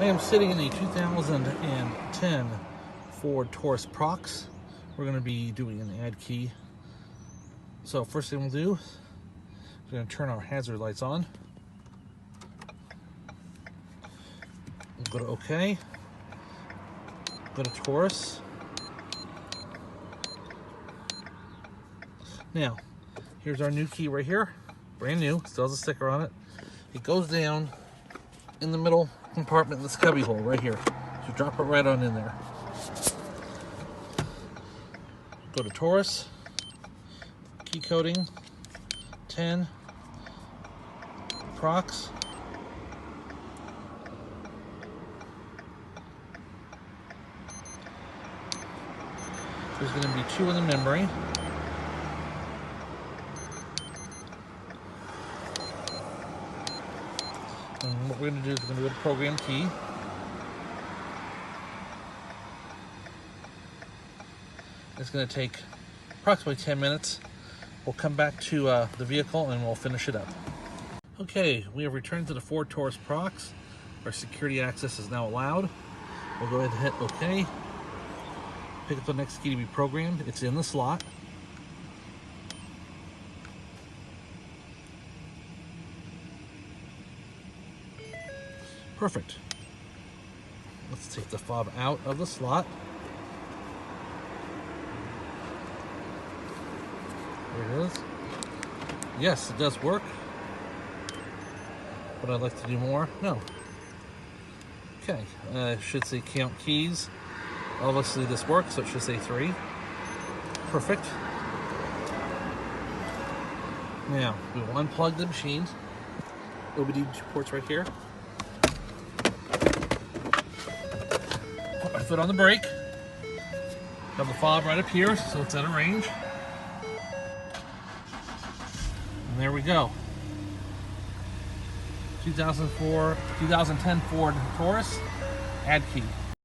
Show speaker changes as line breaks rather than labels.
I am sitting in a 2010 Ford Taurus Prox. We're going to be doing an add key. So first thing we'll do, we're going to turn our hazard lights on. We'll go to OK. Go to Taurus. Now, here's our new key right here. Brand new, still has a sticker on it. It goes down in the middle compartment in this cubby hole right here. So drop it right on in there. Go to Taurus, key coding, 10, Prox. There's going to be 2 in the memory. And what we're going to do is we're going to go to program key. It's going to take approximately 10 minutes. We'll come back to the vehicle and we'll finish it up. Okay, we have returned to the Ford Taurus Prox. Our security access is now allowed. We'll go ahead and hit OK. Pick up the next key to be programmed. It's in the slot. Perfect. Let's take the fob out of the slot. There it is. Yes, it does work. Would I like to do more? No. Okay, it should say count keys. Obviously this works, so it should say 3. Perfect. Now, we will unplug the machine. OBD ports right here. Put my foot on the brake. Have the fob right up here, so it's out of range. And there we go. 2010 Ford Taurus, add key.